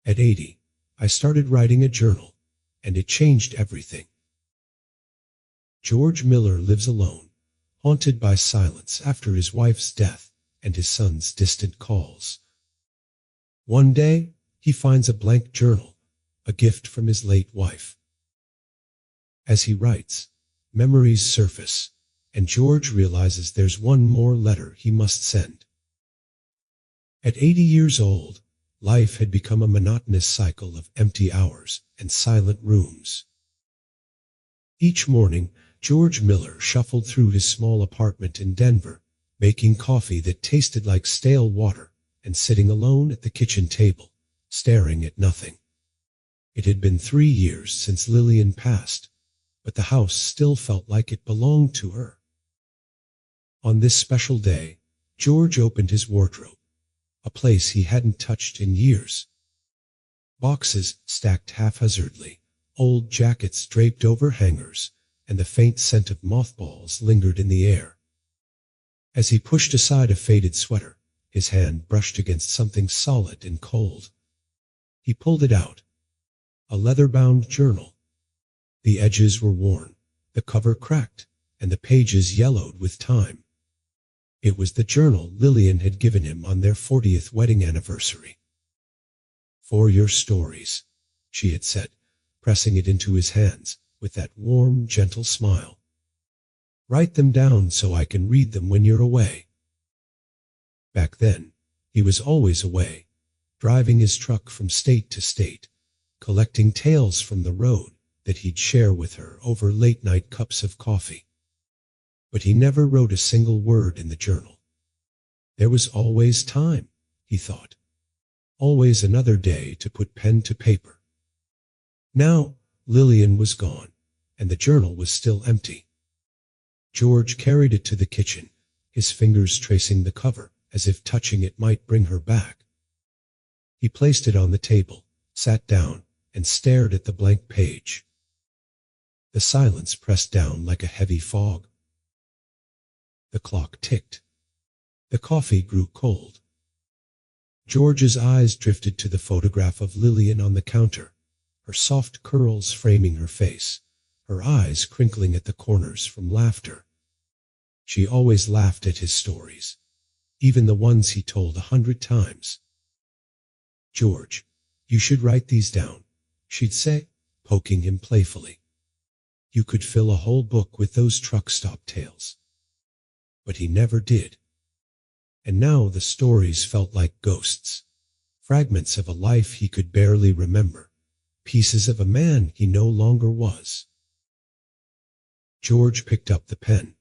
At 80, I started writing a journal, and it changed everything. George Miller lives alone, haunted by silence after his wife's death and his son's distant calls. One day, he finds a blank journal, a gift from his late wife. As he writes, memories surface, and George realizes there's one more letter he must send. At 80 years old, life had become a monotonous cycle of empty hours and silent rooms. Each morning, George Miller shuffled through his small apartment in Denver, making coffee that tasted like stale water and sitting alone at the kitchen table, staring at nothing. It had been 3 years since Lillian passed, but the house still felt like it belonged to her. On this special day, George opened his wardrobe, a place he hadn't touched in years. Boxes stacked haphazardly, old jackets draped over hangers, and the faint scent of mothballs lingered in the air. As he pushed aside a faded sweater, his hand brushed against something solid and cold. He pulled it out. A leather-bound journal. The edges were worn, the cover cracked, and the pages yellowed with time. It was the journal Lillian had given him on their 40th wedding anniversary. "For your stories," she had said, pressing it into his hands with that warm, gentle smile. "Write them down so I can read them when you're away." Back then, he was always away, driving his truck from state to state, collecting tales from the road that he'd share with her over late-night cups of coffee. But he never wrote a single word in the journal. There was always time, he thought. Always another day to put pen to paper. Now, Lillian was gone, and the journal was still empty. George carried it to the kitchen, his fingers tracing the cover, as if touching it might bring her back. He placed it on the table, sat down, and stared at the blank page. The silence pressed down like a heavy fog. The clock ticked. The coffee grew cold. George's eyes drifted to the photograph of Lillian on the counter, her soft curls framing her face, her eyes crinkling at the corners from laughter. She always laughed at his stories, even the ones he told 100 times. "George, you should write these down," she'd say, poking him playfully. "You could fill a whole book with those truck stop tales." But he never did. And now the stories felt like ghosts, fragments of a life he could barely remember, pieces of a man he no longer was. George picked up the pen.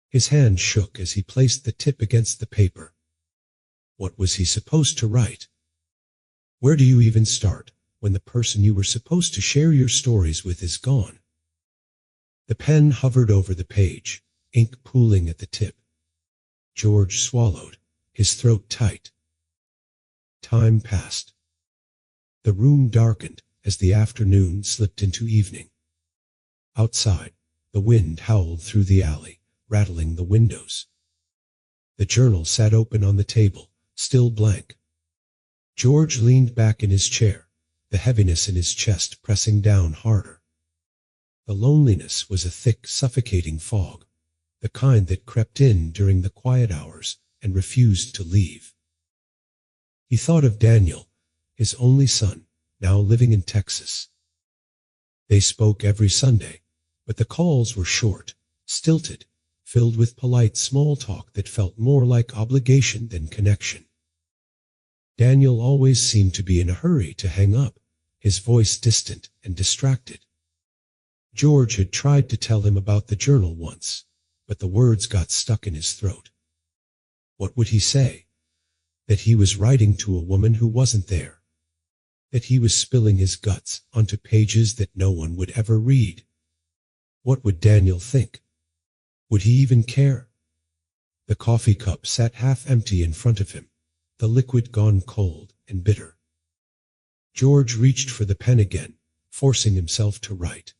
His hand shook as he placed the tip against the paper. What was he supposed to write? Where do you even start when the person you were supposed to share your stories with is gone? The pen hovered over the page, ink pooling at the tip. George swallowed, his throat tight. Time passed. The room darkened as the afternoon slipped into evening. Outside, the wind howled through the alley, rattling the windows. The journal sat open on the table, still blank. George leaned back in his chair, the heaviness in his chest pressing down harder. The loneliness was a thick, suffocating fog, the kind that crept in during the quiet hours and refused to leave. He thought of Daniel, his only son, now living in Texas. They spoke every Sunday, but the calls were short, stilted, filled with polite small talk that felt more like obligation than connection. Daniel always seemed to be in a hurry to hang up, his voice distant and distracted. George had tried to tell him about the journal once, but the words got stuck in his throat. What would he say? That he was writing to a woman who wasn't there. That he was spilling his guts onto pages that no one would ever read. What would Daniel think? Would he even care? The coffee cup sat half empty in front of him, the liquid gone cold and bitter. George reached for the pen again, forcing himself to write.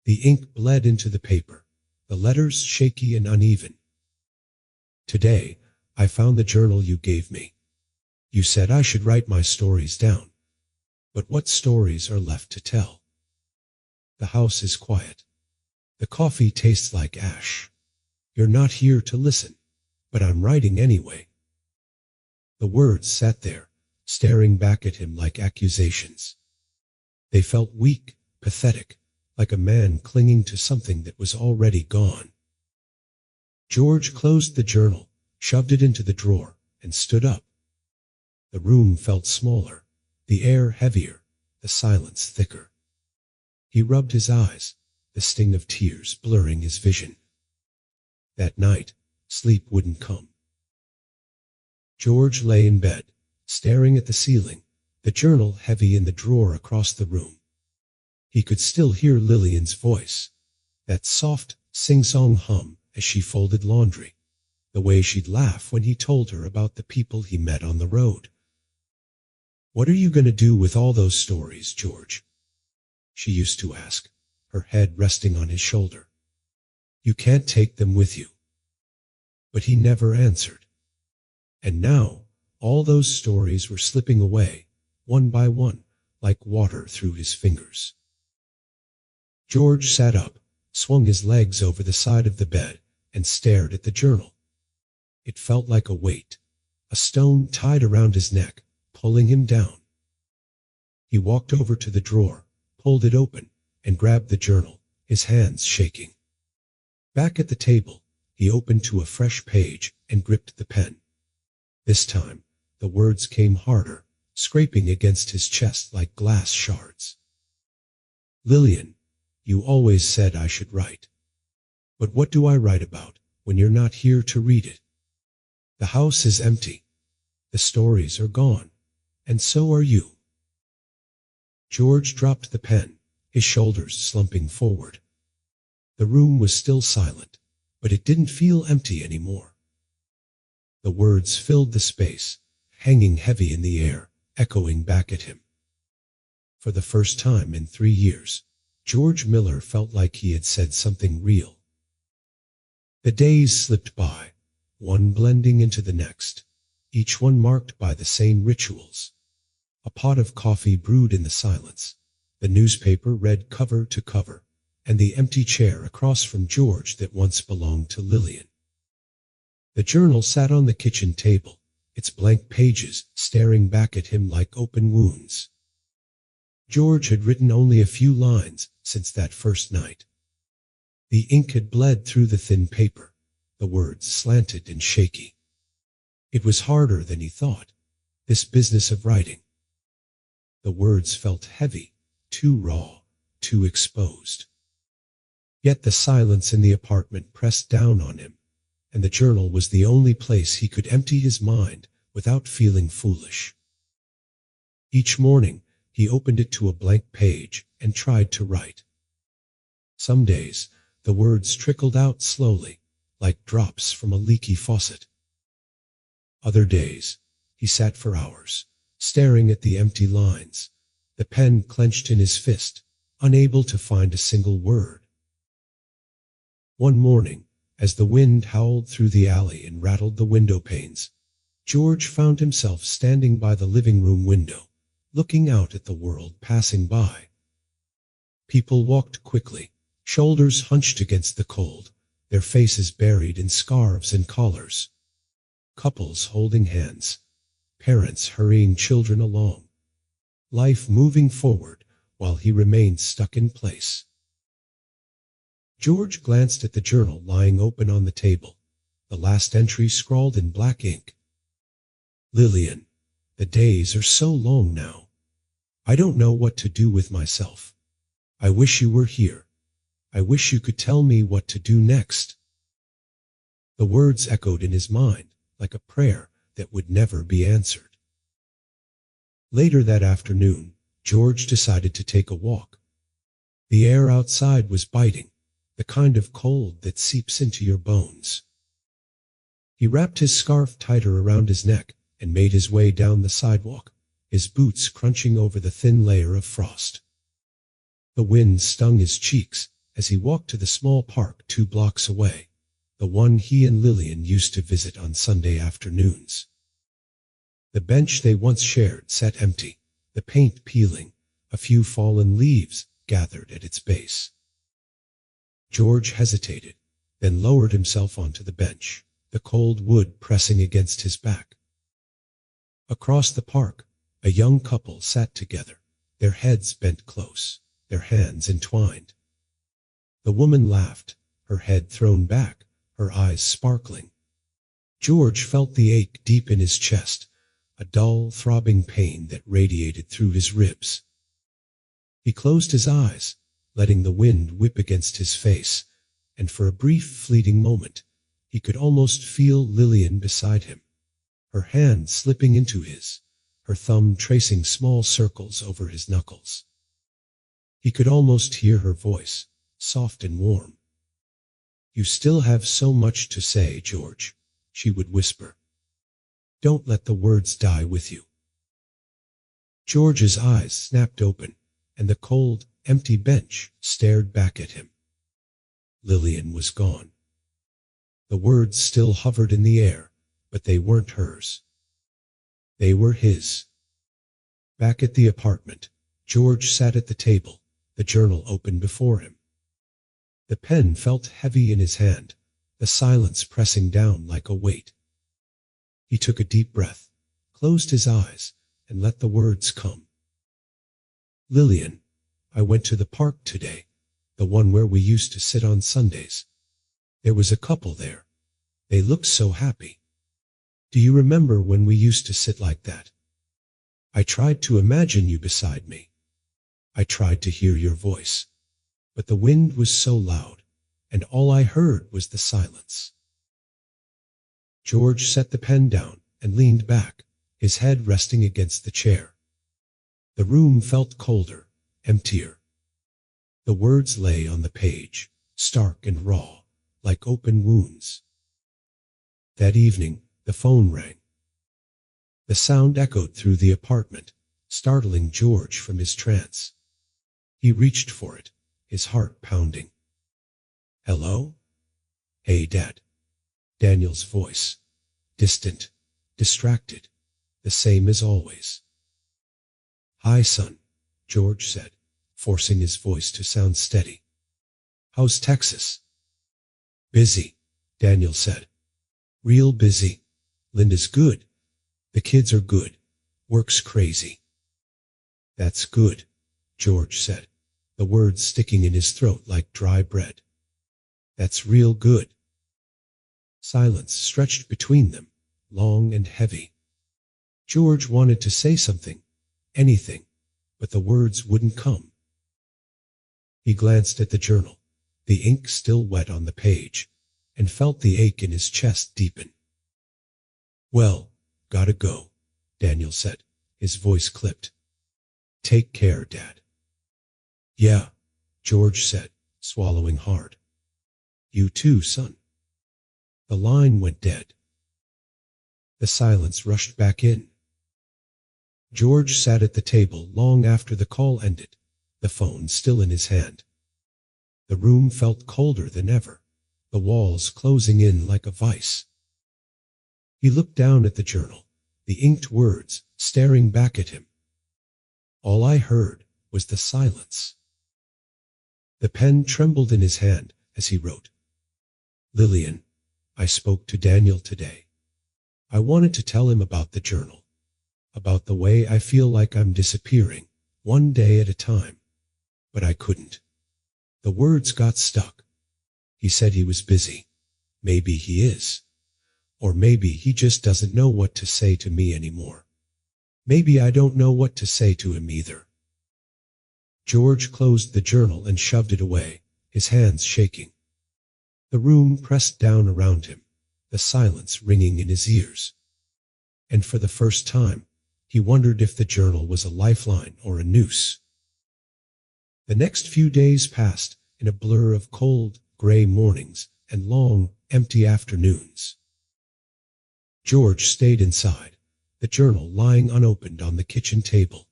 The ink bled into the paper, the letters shaky and uneven. "Today, I found the journal you gave me. You said I should write my stories down, But what stories are left to tell? The house is quiet. The coffee tastes like ash. You're not here to listen, but I'm writing anyway. The words sat there, staring back at him like accusations. They felt weak, pathetic, like a man clinging to something that was already gone. George closed the journal, shoved it into the drawer, and stood up. The room felt smaller, the air heavier, the silence thicker. He rubbed his eyes, the sting of tears blurring his vision. That night, sleep wouldn't come. George lay in bed, staring at the ceiling, the journal heavy in the drawer across the room. He could still hear Lillian's voice, that soft, sing-song hum as she folded laundry, the way she'd laugh when he told her about the people he met on the road. "What are you going to do with all those stories, George?" she used to ask, her head resting on his shoulder. "You can't take them with you." But he never answered. And now, all those stories were slipping away, one by one, like water through his fingers. George sat up, swung his legs over the side of the bed, and stared at the journal. It felt like a weight, a stone tied around his neck, pulling him down. He walked over to the drawer, pulled it open, and grabbed the journal, his hands shaking. Back at the table, he opened to a fresh page and gripped the pen. This time, the words came harder, scraping against his chest like glass shards. "Lillian, you always said I should write. But what do I write about when you're not here to read it? The house is empty. The stories are gone, and so are you." George dropped the pen, his shoulders slumping forward. The room was still silent, but it didn't feel empty anymore. The words filled the space, hanging heavy in the air, echoing back at him. For the first time in 3 years, George Miller felt like he had said something real. The days slipped by, one blending into the next, each one marked by the same rituals. A pot of coffee brewed in the silence, the newspaper read cover to cover, and the empty chair across from George that once belonged to Lillian. The journal sat on the kitchen table, its blank pages staring back at him like open wounds. George had written only a few lines since that first night. The ink had bled through the thin paper, the words slanted and shaky. It was harder than he thought, this business of writing. The words felt heavy, too raw, too exposed. Yet the silence in the apartment pressed down on him, and the journal was the only place he could empty his mind without feeling foolish. Each morning, he opened it to a blank page and tried to write. Some days, the words trickled out slowly, like drops from a leaky faucet. Other days, he sat for hours, staring at the empty lines, the pen clenched in his fist, unable to find a single word. One morning, as the wind howled through the alley and rattled the window panes, George found himself standing by the living room window, looking out at the world passing by. People walked quickly, shoulders hunched against the cold, their faces buried in scarves and collars. Couples holding hands, parents hurrying children along. Life moving forward while he remained stuck in place. George glanced at the journal lying open on the table, the last entry scrawled in black ink. "Lillian, the days are so long now. I don't know what to do with myself. I wish you were here. I wish you could tell me what to do next." The words echoed in his mind like a prayer that would never be answered. Later that afternoon, George decided to take a walk. The air outside was biting, the kind of cold that seeps into your bones. He wrapped his scarf tighter around his neck and made his way down the sidewalk, his boots crunching over the thin layer of frost. The wind stung his cheeks as he walked to the small park 2 blocks away, the one he and Lillian used to visit on Sunday afternoons. The bench they once shared sat empty, the paint peeling, a few fallen leaves gathered at its base. George hesitated, then lowered himself onto the bench, the cold wood pressing against his back. Across the park, a young couple sat together, their heads bent close, their hands entwined. The woman laughed, her head thrown back, her eyes sparkling. George felt the ache deep in his chest, a dull, throbbing pain that radiated through his ribs. He closed his eyes, letting the wind whip against his face, and for a brief, fleeting moment, he could almost feel Lillian beside him, her hand slipping into his, her thumb tracing small circles over his knuckles. He could almost hear her voice, soft and warm. "You still have so much to say, George," she would whisper. "Don't let the words die with you." George's eyes snapped open, and the cold, empty bench stared back at him. Lillian was gone. The words still hovered in the air, but they weren't hers. They were his. Back at the apartment, George sat at the table, the journal open before him. The pen felt heavy in his hand, the silence pressing down like a weight. He took a deep breath, closed his eyes, and let the words come. "Lillian, I went to the park today, the one where we used to sit on Sundays. There was a couple there. They looked so happy. Do you remember when we used to sit like that? I tried to imagine you beside me. I tried to hear your voice, but the wind was so loud, and all I heard was the silence." George set the pen down and leaned back, his head resting against the chair. The room felt colder, emptier. The words lay on the page, stark and raw, like open wounds. That evening, the phone rang. The sound echoed through the apartment, startling George from his trance. He reached for it, his heart pounding. "Hello? Hey, Dad." Daniel's voice, distant, distracted, the same as always. "Hi, son," George said, forcing his voice to sound steady. "How's Texas?" "Busy," Daniel said. "Real busy. Linda's good. The kids are good. Work's crazy." "That's good," George said, the words sticking in his throat like dry bread. "That's real good." Silence stretched between them, long and heavy. George wanted to say something, anything, but the words wouldn't come. He glanced at the journal, the ink still wet on the page, and felt the ache in his chest deepen. "Well, gotta go," Daniel said, his voice clipped. "Take care, Dad." "Yeah," George said, swallowing hard. "You too, son." The line went dead. The silence rushed back in. George sat at the table long after the call ended, the phone still in his hand. The room felt colder than ever, the walls closing in like a vice. He looked down at the journal, the inked words staring back at him. All I heard was the silence. The pen trembled in his hand as he wrote, "Lillian, I spoke to Daniel today. I wanted to tell him about the journal, about the way I feel like I'm disappearing, one day at a time. But I couldn't. The words got stuck. He said he was busy. Maybe he is. Or maybe he just doesn't know what to say to me anymore. Maybe I don't know what to say to him either." George closed the journal and shoved it away, his hands shaking. The room pressed down around him, the silence ringing in his ears. And for the first time, he wondered if the journal was a lifeline or a noose. The next few days passed in a blur of cold, gray mornings and long, empty afternoons. George stayed inside, the journal lying unopened on the kitchen table.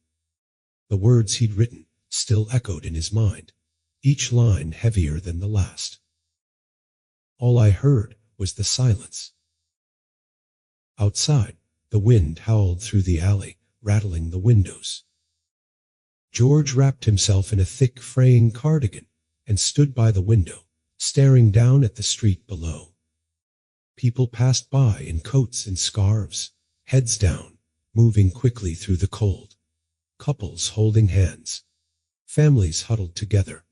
The words he'd written still echoed in his mind, each line heavier than the last. All I heard was the silence. Outside, the wind howled through the alley, rattling the windows. George wrapped himself in a thick fraying cardigan and stood by the window, staring down at the street below. People passed by in coats and scarves, heads down, moving quickly through the cold. Couples holding hands. Families huddled together.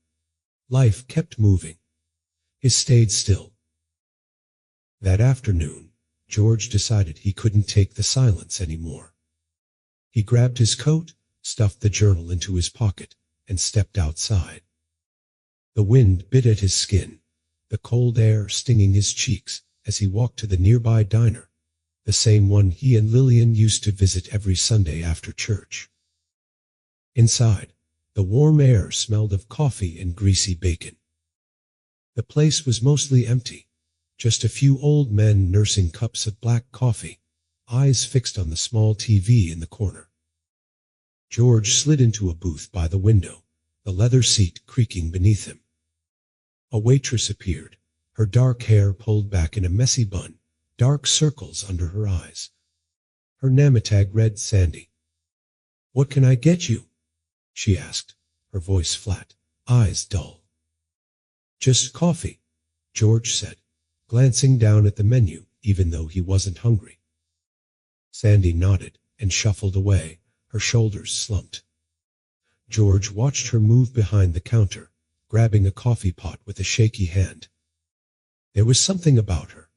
Life kept moving. He stayed still. That afternoon, George decided he couldn't take the silence anymore. He grabbed his coat, stuffed the journal into his pocket, and stepped outside. The wind bit at his skin, the cold air stinging his cheeks as he walked to the nearby diner, the same one he and Lillian used to visit every Sunday after church. Inside, the warm air smelled of coffee and greasy bacon. The place was mostly empty, just a few old men nursing cups of black coffee, eyes fixed on the small TV in the corner. George slid into a booth by the window, the leather seat creaking beneath him. A waitress appeared, her dark hair pulled back in a messy bun, dark circles under her eyes. Her name tag read Sandy. "What can I get you?" she asked, her voice flat, eyes dull. "Just coffee," George said, glancing down at the menu even though he wasn't hungry. Sandy nodded and shuffled away, her shoulders slumped. George watched her move behind the counter, grabbing a coffee pot with a shaky hand. There was something about her,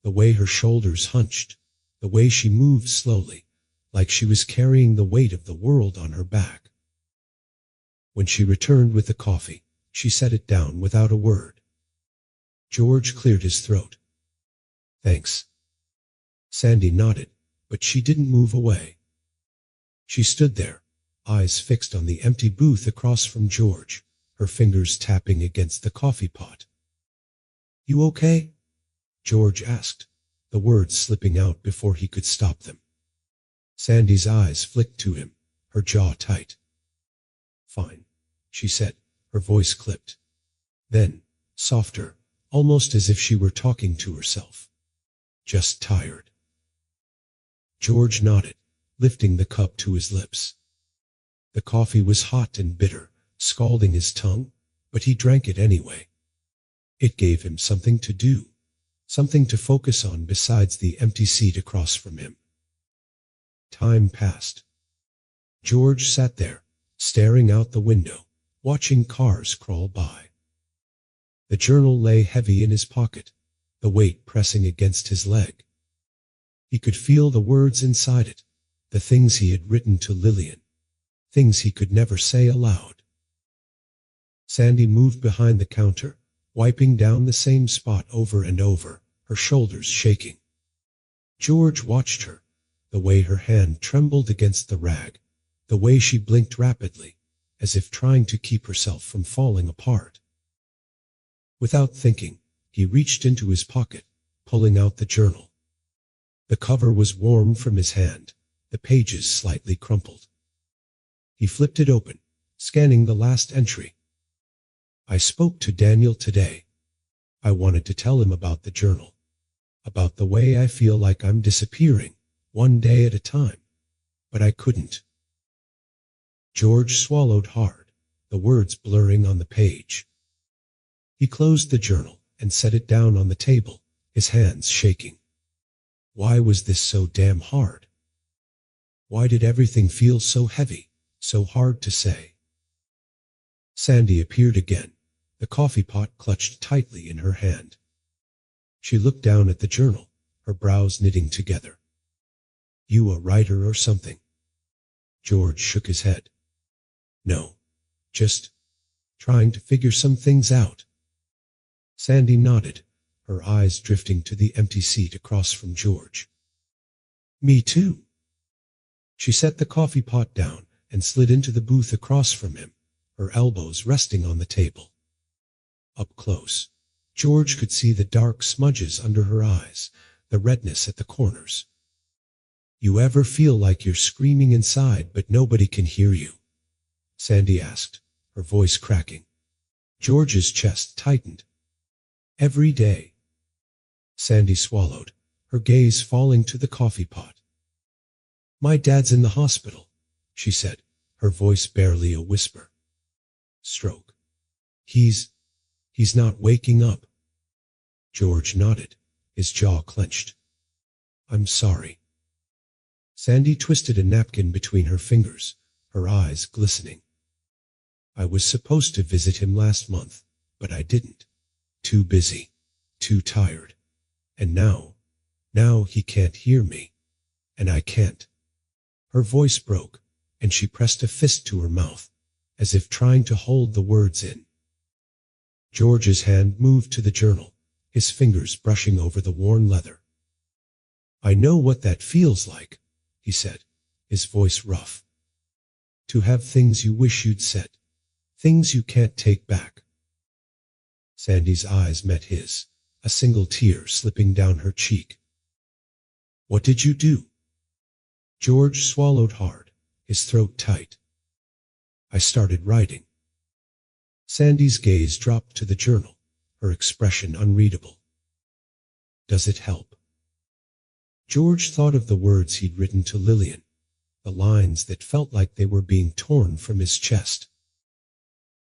the way her shoulders hunched, the way she moved slowly, like she was carrying the weight of the world on her back. When she returned with the coffee, she set it down without a word. George cleared his throat. "Thanks." Sandy nodded, but she didn't move away. She stood there, eyes fixed on the empty booth across from George, her fingers tapping against the coffee pot. "You okay?" George asked, the words slipping out before he could stop them. Sandy's eyes flicked to him, her jaw tight. "Fine," she said, her voice clipped. Then, softer, almost as if she were talking to herself. "Just tired." George nodded, lifting the cup to his lips. The coffee was hot and bitter, scalding his tongue, but he drank it anyway. It gave him something to do, something to focus on besides the empty seat across from him. Time passed. George sat there, staring out the window, watching cars crawl by. The journal lay heavy in his pocket, the weight pressing against his leg. He could feel the words inside it, the things he had written to Lillian, things he could never say aloud. Sandy moved behind the counter, wiping down the same spot over and over, her shoulders shaking. George watched her, the way her hand trembled against the rag, the way she blinked rapidly, as if trying to keep herself from falling apart. Without thinking, he reached into his pocket, pulling out the journal. The cover was warm from his hand, the pages slightly crumpled. He flipped it open, scanning the last entry. "I spoke to Daniel today. I wanted to tell him about the journal, about the way I feel like I'm disappearing, one day at a time, but I couldn't." George swallowed hard, the words blurring on the page. He closed the journal and set it down on the table, his hands shaking. Why was this so damn hard? Why did everything feel so heavy, so hard to say? Sandy appeared again, the coffee pot clutched tightly in her hand. She looked down at the journal, her brows knitting together. "You a writer or something?" George shook his head. "No, just trying to figure some things out." Sandy nodded, her eyes drifting to the empty seat across from George. "Me too." She set the coffee pot down and slid into the booth across from him, her elbows resting on the table. Up close, George could see the dark smudges under her eyes, the redness at the corners. "You ever feel like you're screaming inside but nobody can hear you?" Sandy asked, her voice cracking. George's chest tightened. "Every day." Sandy swallowed, her gaze falling to the coffee pot. "My dad's in the hospital," she said, her voice barely a whisper. Stroke. He's not waking up. George nodded, his jaw clenched. I'm sorry. Sandy twisted a napkin between her fingers, her eyes glistening. I was supposed to visit him last month, but I didn't. Too busy. Too tired. And now he can't hear me. And I can't. Her voice broke, and she pressed a fist to her mouth, as if trying to hold the words in. George's hand moved to the journal, his fingers brushing over the worn leather. I know what that feels like, he said, his voice rough. To have things you wish you'd said, things you can't take back. Sandy's eyes met his, a single tear slipping down her cheek. What did you do? George swallowed hard, his throat tight. I started writing. Sandy's gaze dropped to the journal, her expression unreadable. Does it help? George thought of the words he'd written to Lillian, the lines that felt like they were being torn from his chest.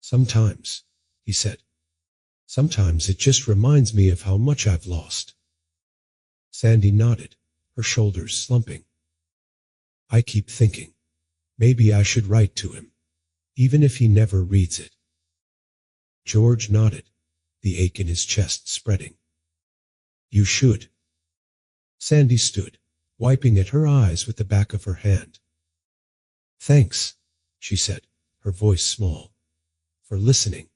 Sometimes, he said. Sometimes it just reminds me of how much I've lost. Sandy nodded, her shoulders slumping. I keep thinking, maybe I should write to him, even if he never reads it. George nodded, the ache in his chest spreading. You should. Sandy stood, wiping at her eyes with the back of her hand. Thanks, she said, her voice small, for listening.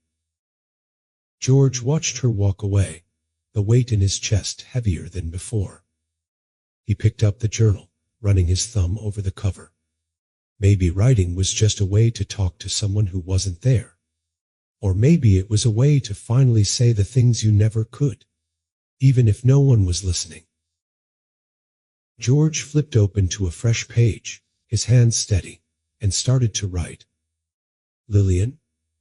George watched her walk away, the weight in his chest heavier than before. He picked up the journal, running his thumb over the cover. Maybe writing was just a way to talk to someone who wasn't there. Or maybe it was a way to finally say the things you never could, even if no one was listening. George flipped open to a fresh page, his hand steady, and started to write. Lillian,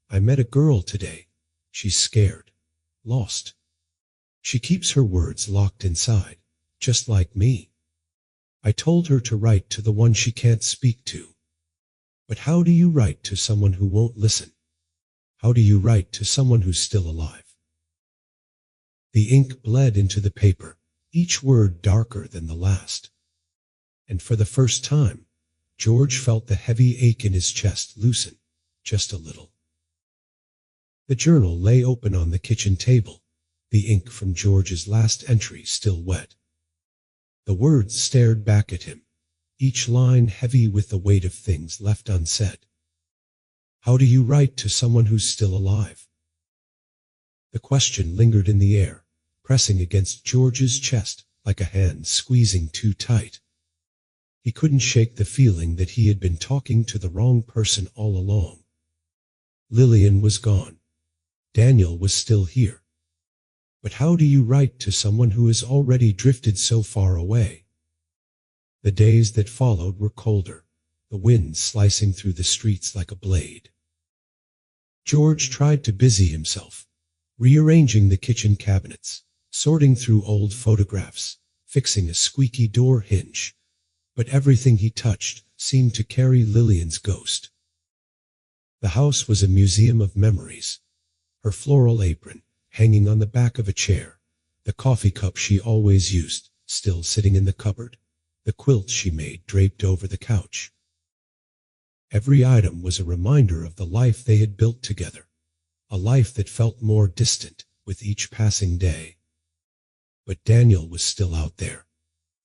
I met a girl today. She's scared, lost. She keeps her words locked inside, just like me. I told her to write to the one she can't speak to. But how do you write to someone who won't listen? How do you write to someone who's still alive? The ink bled into the paper, each word darker than the last. And for the first time, George felt the heavy ache in his chest loosen, just a little. The journal lay open on the kitchen table, the ink from George's last entry still wet. The words stared back at him, each line heavy with the weight of things left unsaid. How do you write to someone who's still alive? The question lingered in the air, pressing against George's chest like a hand squeezing too tight. He couldn't shake the feeling that he had been talking to the wrong person all along. Lillian was gone. Daniel was still here. But how do you write to someone who has already drifted so far away? The days that followed were colder, the wind slicing through the streets like a blade. George tried to busy himself, rearranging the kitchen cabinets, sorting through old photographs, fixing a squeaky door hinge. But everything he touched seemed to carry Lillian's ghost. The house was a museum of memories. Her floral apron, hanging on the back of a chair, the coffee cup she always used, still sitting in the cupboard, the quilt she made draped over the couch. Every item was a reminder of the life they had built together, a life that felt more distant with each passing day. But Daniel was still out there,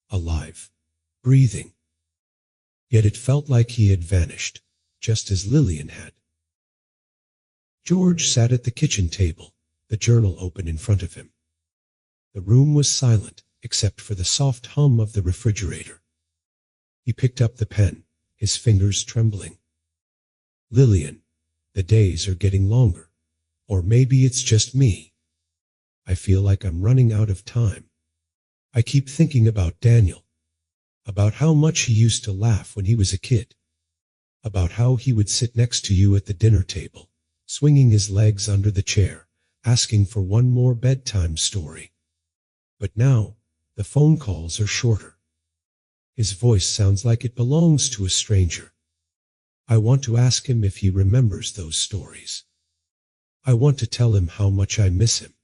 alive, breathing. Yet it felt like he had vanished, just as Lillian had. George sat at the kitchen table, the journal open in front of him. The room was silent, except for the soft hum of the refrigerator. He picked up the pen, his fingers trembling. Lillian, the days are getting longer. Or maybe it's just me. I feel like I'm running out of time. I keep thinking about Daniel. About how much he used to laugh when he was a kid. About how he would sit next to you at the dinner table, swinging his legs under the chair, asking for one more bedtime story. But now, the phone calls are shorter. His voice sounds like it belongs to a stranger. I want to ask him if he remembers those stories. I want to tell him how much I miss him.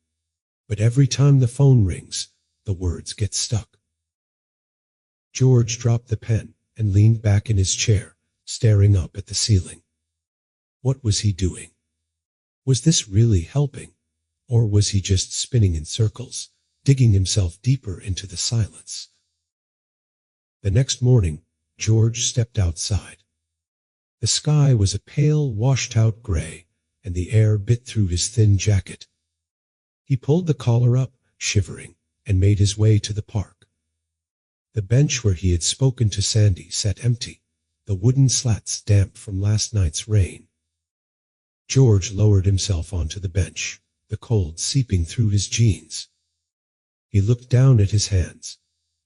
But every time the phone rings, the words get stuck. George dropped the pen and leaned back in his chair, staring up at the ceiling. What was he doing? Was this really helping? Or was he just spinning in circles, digging himself deeper into the silence? The next morning, George stepped outside. The sky was a pale, washed-out gray, and the air bit through his thin jacket. He pulled the collar up, shivering, and made his way to the park. The bench where he had spoken to Sandy sat empty, the wooden slats damp from last night's rain. George lowered himself onto the bench, the cold seeping through his jeans. He looked down at his hands,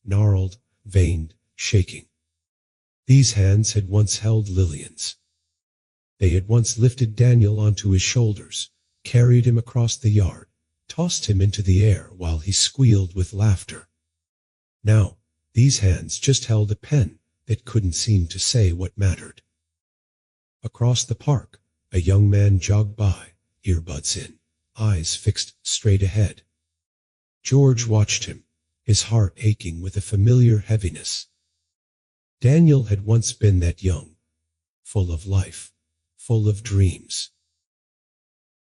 gnarled, veined, shaking. These hands had once held Lillian's. They had once lifted Daniel onto his shoulders, carried him across the yard, tossed him into the air while he squealed with laughter. Now, these hands just held a pen that couldn't seem to say what mattered. Across the park, a young man jogged by, earbuds in, eyes fixed straight ahead. George watched him, his heart aching with a familiar heaviness. Daniel had once been that young, full of life, full of dreams.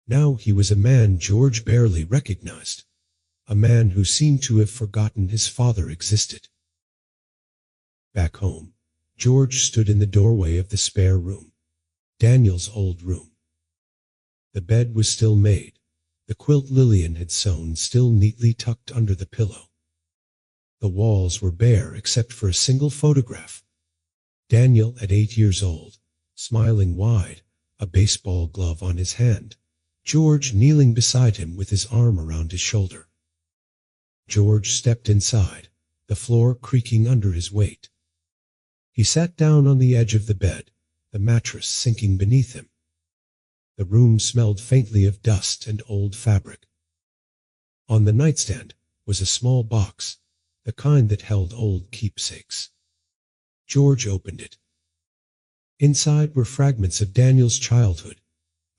Now he was a man George barely recognized, a man who seemed to have forgotten his father existed. Back home, George stood in the doorway of the spare room, Daniel's old room. The bed was still made, the quilt Lillian had sewn still neatly tucked under the pillow. The walls were bare except for a single photograph. Daniel at 8 years old, smiling wide, a baseball glove on his hand. George kneeling beside him with his arm around his shoulder. George stepped inside, the floor creaking under his weight. He sat down on the edge of the bed, the mattress sinking beneath him. The room smelled faintly of dust and old fabric. On the nightstand was a small box, the kind that held old keepsakes. George opened it. Inside were fragments of Daniel's childhood,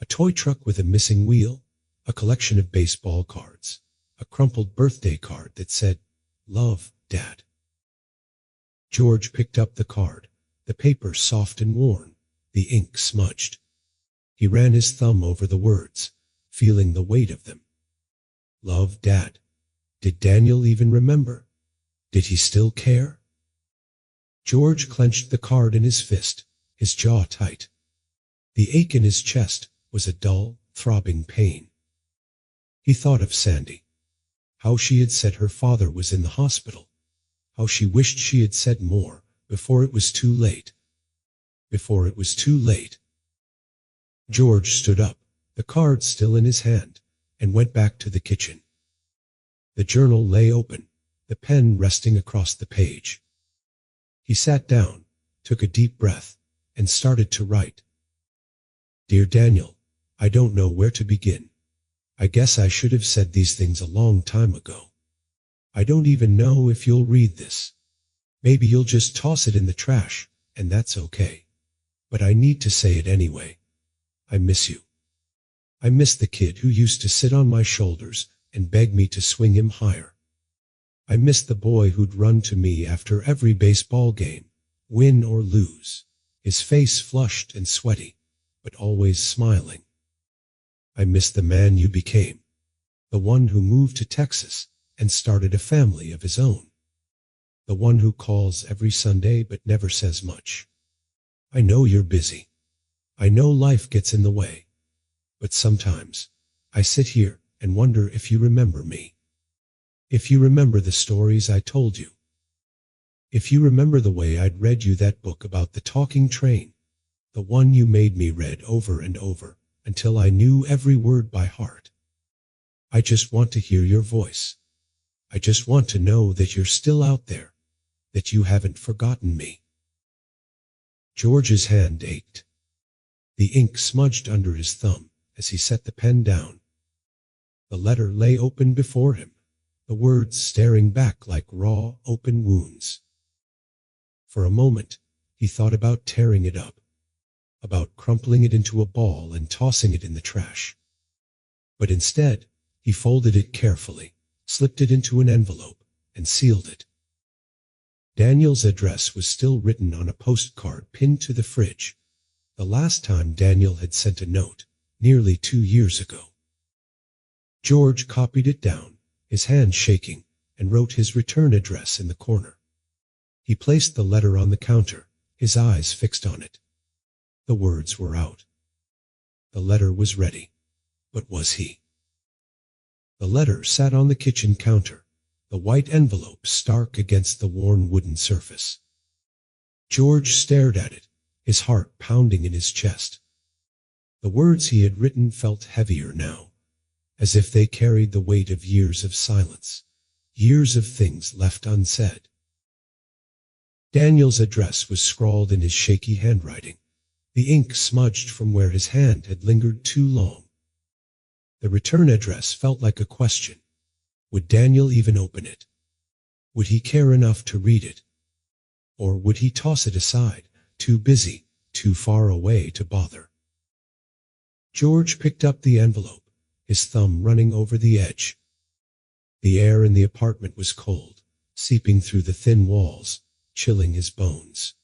a toy truck with a missing wheel, a collection of baseball cards, a crumpled birthday card that said, "Love, Dad." George picked up the card, the paper soft and worn, the ink smudged. He ran his thumb over the words, feeling the weight of them. Love, Dad. Did Daniel even remember? Did he still care? George clenched the card in his fist, his jaw tight. The ache in his chest was a dull, throbbing pain. He thought of Sandy. How she had said her father was in the hospital. How she wished she had said more, before it was too late. Before it was too late. George stood up, the card still in his hand, and went back to the kitchen. The journal lay open, the pen resting across the page. He sat down, took a deep breath, and started to write. Dear Daniel, I don't know where to begin. I guess I should have said these things a long time ago. I don't even know if you'll read this. Maybe you'll just toss it in the trash, and that's okay. But I need to say it anyway. I miss you. I miss the kid who used to sit on my shoulders and beg me to swing him higher. I miss the boy who'd run to me after every baseball game, win or lose, his face flushed and sweaty, but always smiling. I miss the man you became, the one who moved to Texas and started a family of his own, the one who calls every Sunday but never says much. I know you're busy. I know life gets in the way, but sometimes I sit here and wonder if you remember me. If you remember the stories I told you. If you remember the way I'd read you that book about the talking train, the one you made me read over and over until I knew every word by heart. I just want to hear your voice. I just want to know that you're still out there, that you haven't forgotten me. George's hand ached. The ink smudged under his thumb as he set the pen down. The letter lay open before him, the words staring back like raw, open wounds. For a moment, he thought about tearing it up. about crumpling it into a ball and tossing it in the trash. But instead, he folded it carefully, slipped it into an envelope, and sealed it. Daniel's address was still written on a postcard pinned to the fridge, the last time Daniel had sent a note, nearly 2 years ago. George copied it down, his hand shaking, and wrote his return address in the corner. He placed the letter on the counter, his eyes fixed on it. The words were out. The letter was ready. But was he? The letter sat on the kitchen counter, the white envelope stark against the worn wooden surface. George stared at it, his heart pounding in his chest. The words he had written felt heavier now, as if they carried the weight of years of silence, years of things left unsaid. Daniel's address was scrawled in his shaky handwriting, the ink smudged from where his hand had lingered too long. The return address felt like a question. Would Daniel even open it? Would he care enough to read it? Or would he toss it aside, too busy, too far away to bother? George picked up the envelope, his thumb running over the edge. The air in the apartment was cold, seeping through the thin walls, chilling his bones.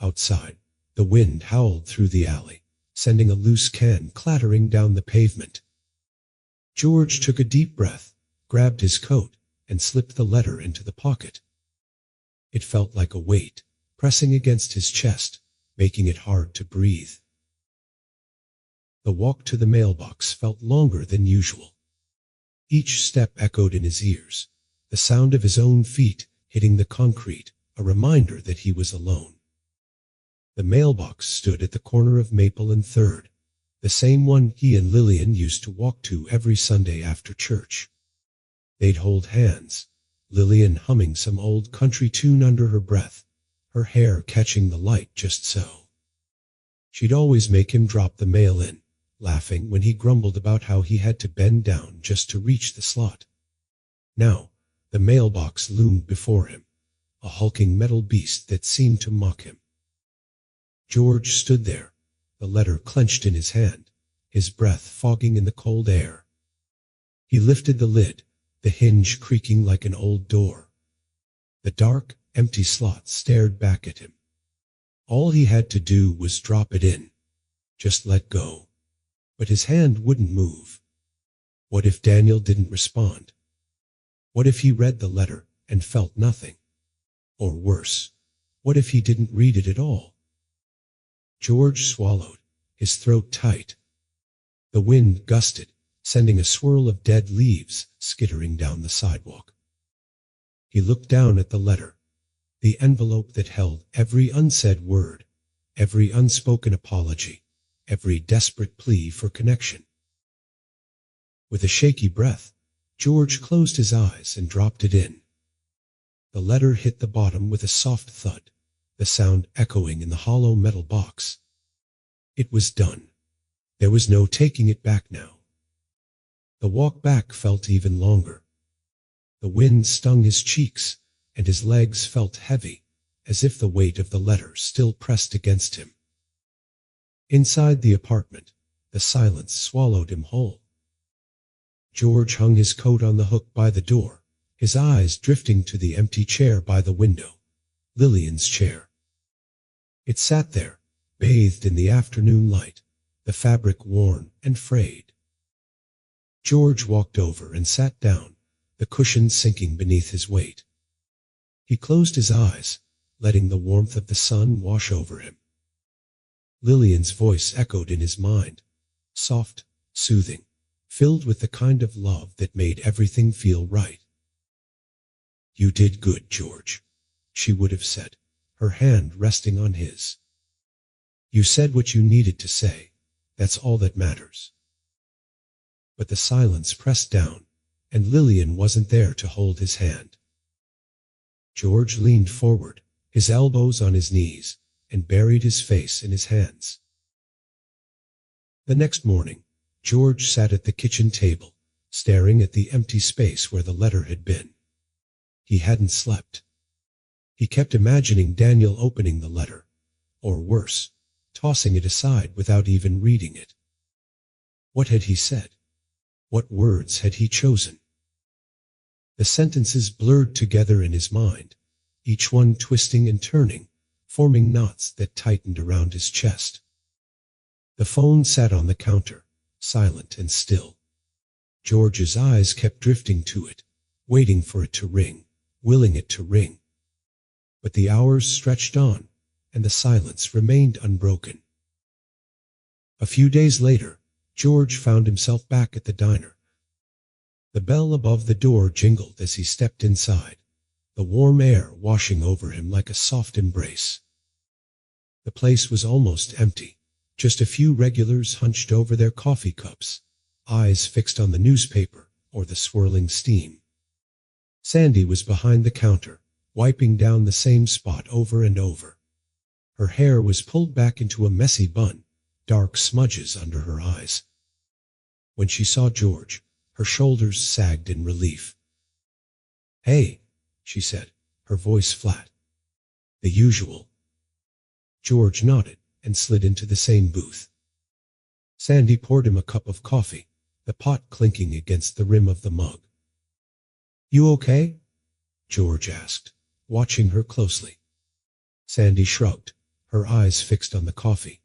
Outside, the wind howled through the alley, sending a loose can clattering down the pavement. George took a deep breath, grabbed his coat, and slipped the letter into the pocket. It felt like a weight, pressing against his chest, making it hard to breathe. The walk to the mailbox felt longer than usual. Each step echoed in his ears, the sound of his own feet hitting the concrete, a reminder that he was alone. The mailbox stood at the corner of Maple and 3rd, the same one he and Lillian used to walk to every Sunday after church. They'd hold hands, Lillian humming some old country tune under her breath, her hair catching the light just so. She'd always make him drop the mail in, laughing when he grumbled about how he had to bend down just to reach the slot. Now, the mailbox loomed before him, a hulking metal beast that seemed to mock him. George stood there, the letter clenched in his hand, his breath fogging in the cold air. He lifted the lid, the hinge creaking like an old door. The dark, empty slot stared back at him. All he had to do was drop it in. Just let go. But his hand wouldn't move. What if Daniel didn't respond? What if he read the letter and felt nothing? Or worse, what if he didn't read it at all? George swallowed, his throat tight. The wind gusted, sending a swirl of dead leaves skittering down the sidewalk. He looked down at the letter, the envelope that held every unsaid word, every unspoken apology, every desperate plea for connection. With a shaky breath, George closed his eyes and dropped it in. The letter hit the bottom with a soft thud, the sound echoing in the hollow metal box. It was done. There was no taking it back now. The walk back felt even longer. The wind stung his cheeks, and his legs felt heavy, as if the weight of the letter still pressed against him. Inside the apartment, the silence swallowed him whole. George hung his coat on the hook by the door, his eyes drifting to the empty chair by the window, Lillian's chair. It sat there, bathed in the afternoon light, the fabric worn and frayed. George walked over and sat down, the cushion sinking beneath his weight. He closed his eyes, letting the warmth of the sun wash over him. Lillian's voice echoed in his mind, soft, soothing, filled with the kind of love that made everything feel right. "You did good, George," she would have said, her hand resting on his. "You said what you needed to say. That's all that matters." But the silence pressed down, and Lillian wasn't there to hold his hand. George leaned forward, his elbows on his knees, and buried his face in his hands. The next morning, George sat at the kitchen table, staring at the empty space where the letter had been. He hadn't slept. He kept imagining Daniel opening the letter, or worse, tossing it aside without even reading it. What had he said? What words had he chosen? The sentences blurred together in his mind, each one twisting and turning, forming knots that tightened around his chest. The phone sat on the counter, silent and still. George's eyes kept drifting to it, waiting for it to ring, willing it to ring. But the hours stretched on, and the silence remained unbroken. A few days later, George found himself back at the diner. The bell above the door jingled as he stepped inside, the warm air washing over him like a soft embrace. The place was almost empty, just a few regulars hunched over their coffee cups, eyes fixed on the newspaper or the swirling steam. Sandy was behind the counter, wiping down the same spot over and over. Her hair was pulled back into a messy bun, dark smudges under her eyes. When she saw George, her shoulders sagged in relief. "Hey," she said, her voice flat. "The usual." George nodded and slid into the same booth. Sandy poured him a cup of coffee, the pot clinking against the rim of the mug. "You okay?" George asked, watching her closely. Sandy shrugged, her eyes fixed on the coffee.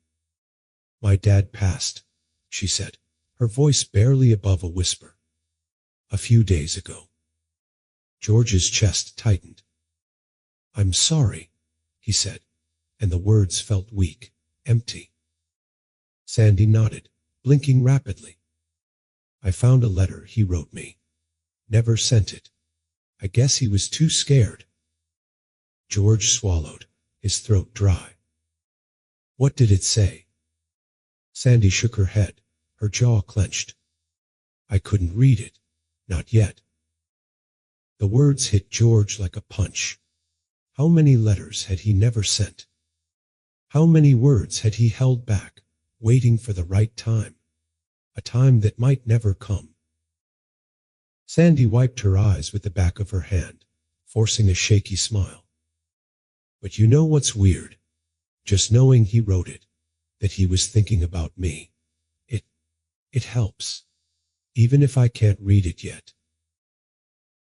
"My dad passed," she said, her voice barely above a whisper. "A few days ago." George's chest tightened. "I'm sorry," he said, and the words felt weak, empty. Sandy nodded, blinking rapidly. "I found a letter he wrote me. Never sent it. I guess he was too scared." George swallowed, his throat dry. "What did it say?" Sandy shook her head, her jaw clenched. "I couldn't read it. Not yet." The words hit George like a punch. How many letters had he never sent? How many words had he held back, waiting for the right time? A time that might never come. Sandy wiped her eyes with the back of her hand, forcing a shaky smile. "But you know what's weird? Just knowing he wrote it, that he was thinking about me. It helps. Even if I can't read it yet."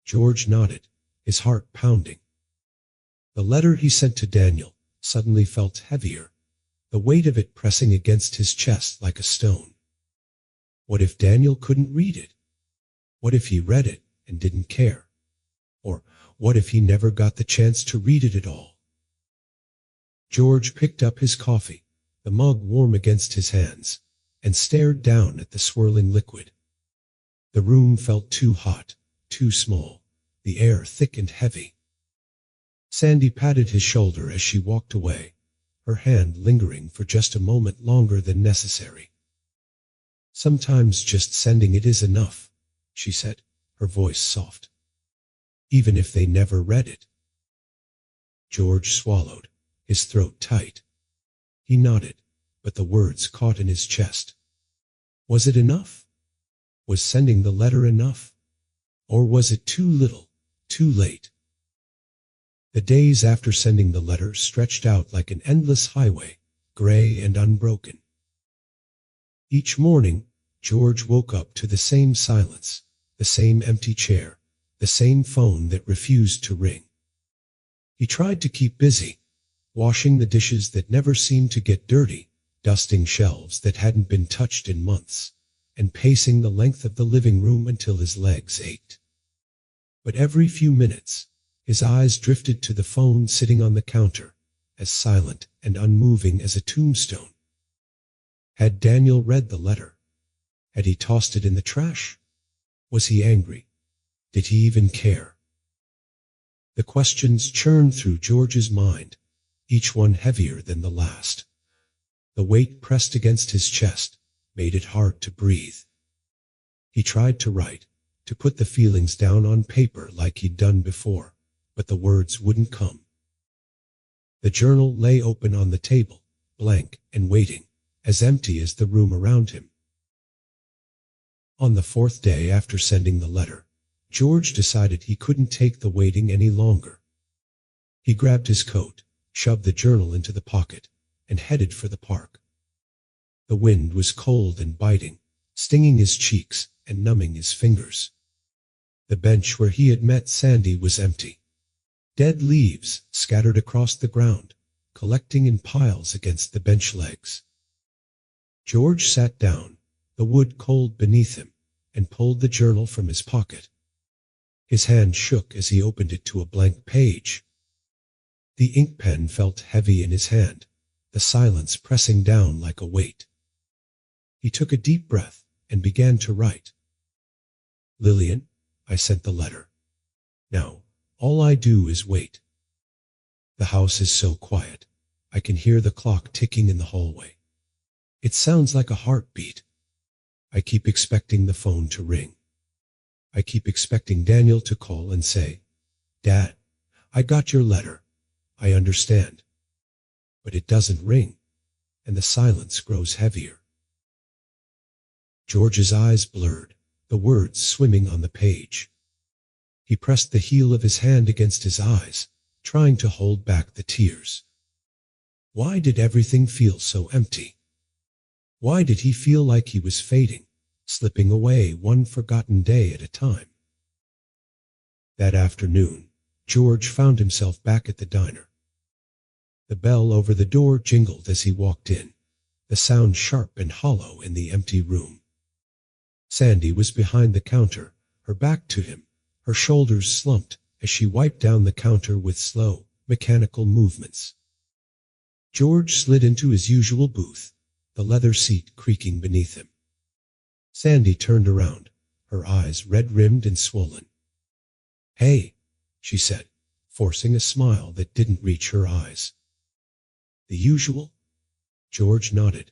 George nodded, his heart pounding. The letter he sent to Daniel suddenly felt heavier, the weight of it pressing against his chest like a stone. What if Daniel couldn't read it? What if he read it and didn't care? Or what if he never got the chance to read it at all? George picked up his coffee, the mug warm against his hands, and stared down at the swirling liquid. The room felt too hot, too small, the air thick and heavy. Sandy patted his shoulder as she walked away, her hand lingering for just a moment longer than necessary. "Sometimes just sending it is enough," she said, her voice soft. "Even if they never read it." George swallowed, his throat tight. He nodded, but the words caught in his chest. Was it enough? Was sending the letter enough? Or was it too little, too late? The days after sending the letter stretched out like an endless highway, gray and unbroken. Each morning, George woke up to the same silence, the same empty chair, the same phone that refused to ring. He tried to keep busy, washing the dishes that never seemed to get dirty, dusting shelves that hadn't been touched in months, and pacing the length of the living room until his legs ached. But every few minutes, his eyes drifted to the phone sitting on the counter, as silent and unmoving as a tombstone. Had Daniel read the letter? Had he tossed it in the trash? Was he angry? Did he even care? The questions churned through George's mind, each one heavier than the last. The weight pressed against his chest made it hard to breathe. He tried to write, to put the feelings down on paper like he'd done before, but the words wouldn't come. The journal lay open on the table, blank and waiting, as empty as the room around him. On the fourth day after sending the letter, George decided he couldn't take the waiting any longer. He grabbed his coat, shoved the journal into the pocket, and headed for the park. The wind was cold and biting, stinging his cheeks and numbing his fingers. The bench where he had met Sandy was empty. Dead leaves scattered across the ground, collecting in piles against the bench legs. George sat down, the wood cold beneath him, and pulled the journal from his pocket. His hand shook as he opened it to a blank page. The ink pen felt heavy in his hand, the silence pressing down like a weight. He took a deep breath and began to write. Lillian, I sent the letter. Now, all I do is wait. The house is so quiet. I can hear the clock ticking in the hallway. It sounds like a heartbeat. I keep expecting the phone to ring. I keep expecting Daniel to call and say, Dad, I got your letter. I understand. But it doesn't ring, and the silence grows heavier. George's eyes blurred, the words swimming on the page. He pressed the heel of his hand against his eyes, trying to hold back the tears. Why did everything feel so empty? Why did he feel like he was fading, slipping away one forgotten day at a time? That afternoon, George found himself back at the diner. The bell over the door jingled as he walked in, the sound sharp and hollow in the empty room. Sandy was behind the counter, her back to him, her shoulders slumped as she wiped down the counter with slow, mechanical movements. George slid into his usual booth, the leather seat creaking beneath him. Sandy turned around, her eyes red-rimmed and swollen. Hey, she said, forcing a smile that didn't reach her eyes. The usual? George nodded.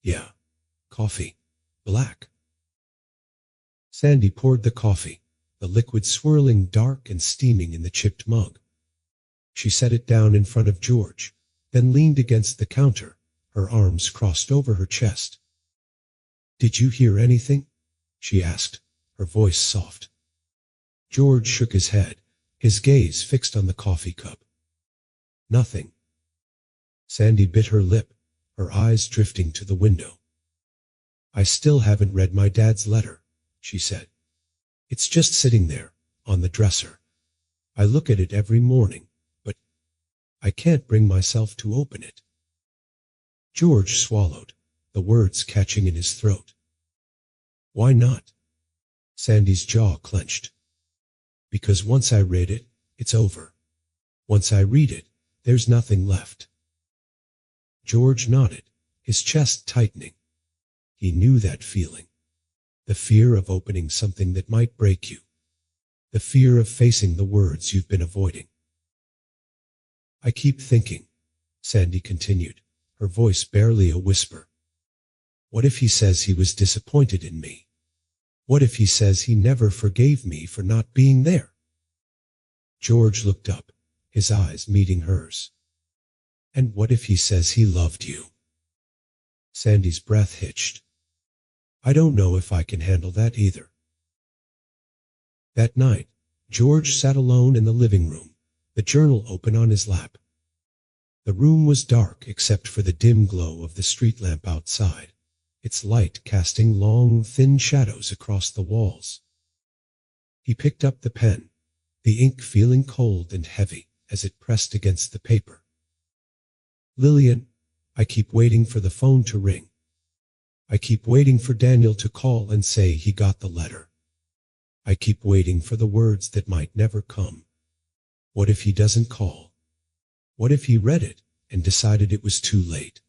Yeah, coffee, black. Sandy poured the coffee, the liquid swirling dark and steaming in the chipped mug. She set it down in front of George, then leaned against the counter, her arms crossed over her chest. Did you hear anything? She asked, her voice soft. George shook his head, his gaze fixed on the coffee cup. Nothing. Sandy bit her lip, her eyes drifting to the window. I still haven't read my dad's letter, she said. It's just sitting there, on the dresser. I look at it every morning, but I can't bring myself to open it. George swallowed, the words catching in his throat. Why not? Sandy's jaw clenched. Because once I read it, it's over. Once I read it, there's nothing left. George nodded, his chest tightening. He knew that feeling. The fear of opening something that might break you. The fear of facing the words you've been avoiding. I keep thinking, Sandy continued, her voice barely a whisper. What if he says he was disappointed in me? What if he says he never forgave me for not being there? George looked up, his eyes meeting hers. And what if he says he loved you? Sandy's breath hitched. I don't know if I can handle that either. That night, George sat alone in the living room, the journal open on his lap. The room was dark except for the dim glow of the street lamp outside, its light casting long, thin shadows across the walls. He picked up the pen, the ink feeling cold and heavy as it pressed against the paper. Lillian, I keep waiting for the phone to ring. I keep waiting for Daniel to call and say he got the letter. I keep waiting for the words that might never come. What if he doesn't call? What if he read it and decided it was too late?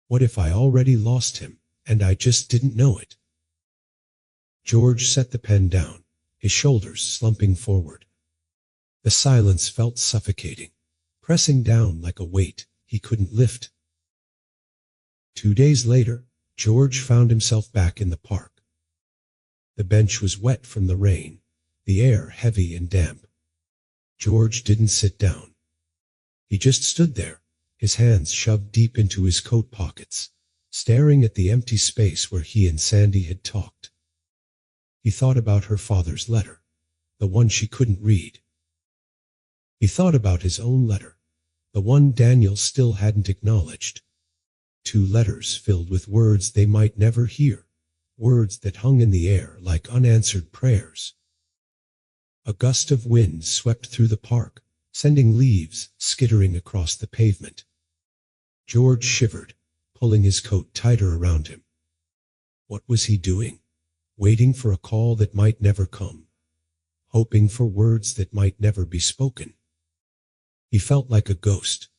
What if I already lost him and I just didn't know it? George set the pen down, his shoulders slumping forward. The silence felt suffocating, pressing down like a weight he couldn't lift. 2 days later, George found himself back in the park. The bench was wet from the rain, the air heavy and damp. George didn't sit down. He just stood there, his hands shoved deep into his coat pockets, staring at the empty space where he and Sandy had talked. He thought about her father's letter, the one she couldn't read. He thought about his own letter, the one Daniel still hadn't acknowledged. 2 letters filled with words they might never hear, words that hung in the air like unanswered prayers. A gust of wind swept through the park, sending leaves skittering across the pavement. George shivered, pulling his coat tighter around him. What was he doing? Waiting for a call that might never come, hoping for words that might never be spoken. He felt like a ghost,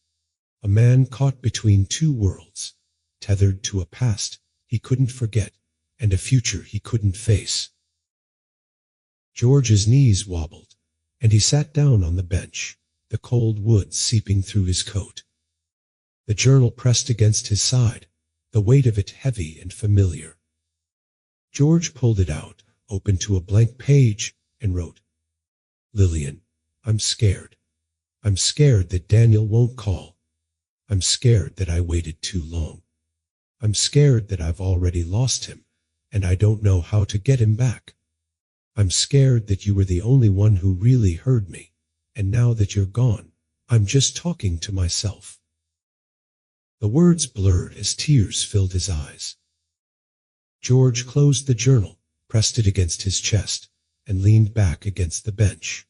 a man caught between 2 worlds, tethered to a past he couldn't forget and a future he couldn't face. George's knees wobbled, and he sat down on the bench, the cold wood seeping through his coat. The journal pressed against his side, the weight of it heavy and familiar. George pulled it out, opened to a blank page, and wrote, "Lillian, I'm scared. I'm scared that Daniel won't call. I'm scared that I waited too long. I'm scared that I've already lost him, and I don't know how to get him back. I'm scared that you were the only one who really heard me, and now that you're gone, I'm just talking to myself." The words blurred as tears filled his eyes. George closed the journal, pressed it against his chest, and leaned back against the bench.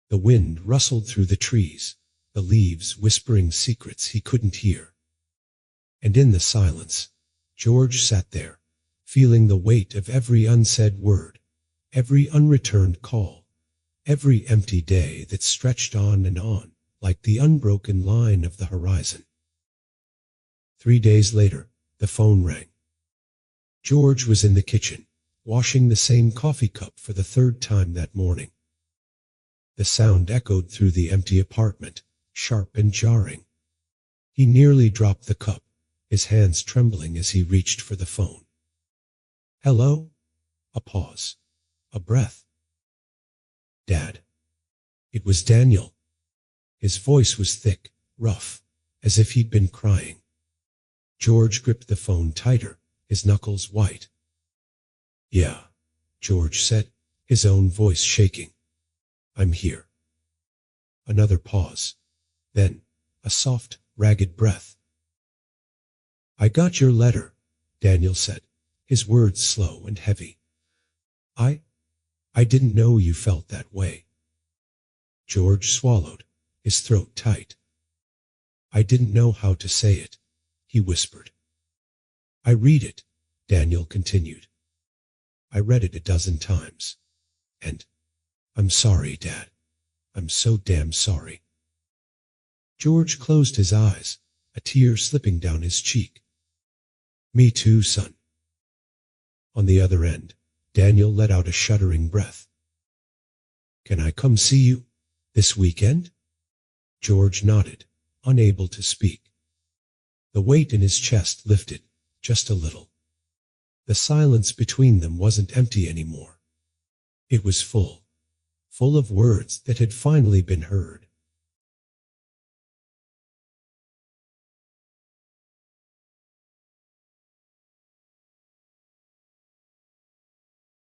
The wind rustled through the trees, the leaves whispering secrets he couldn't hear. And in the silence, George sat there, feeling the weight of every unsaid word, every unreturned call, every empty day that stretched on and on, like the unbroken line of the horizon. 3 days later, the phone rang. George was in the kitchen, washing the same coffee cup for the 3rd time that morning. The sound echoed through the empty apartment, sharp and jarring. He nearly dropped the cup, his hands trembling as he reached for the phone. "Hello?" A pause. A breath. "Dad." It was Daniel. His voice was thick, rough, as if he'd been crying. George gripped the phone tighter, his knuckles white. "Yeah," George said, his own voice shaking. "I'm here." Another pause. Then, a soft, ragged breath. "I got your letter," Daniel said, his words slow and heavy. I didn't know you felt that way." George swallowed, his throat tight. "I didn't know how to say it," he whispered. "I read it," Daniel continued. "I read it a dozen times. And I'm sorry, Dad. I'm so damn sorry." George closed his eyes, a tear slipping down his cheek. "Me too, son." On the other end, Daniel let out a shuddering breath. "Can I come see you this weekend?" George nodded, unable to speak. The weight in his chest lifted, just a little. The silence between them wasn't empty anymore. It was full of words that had finally been heard.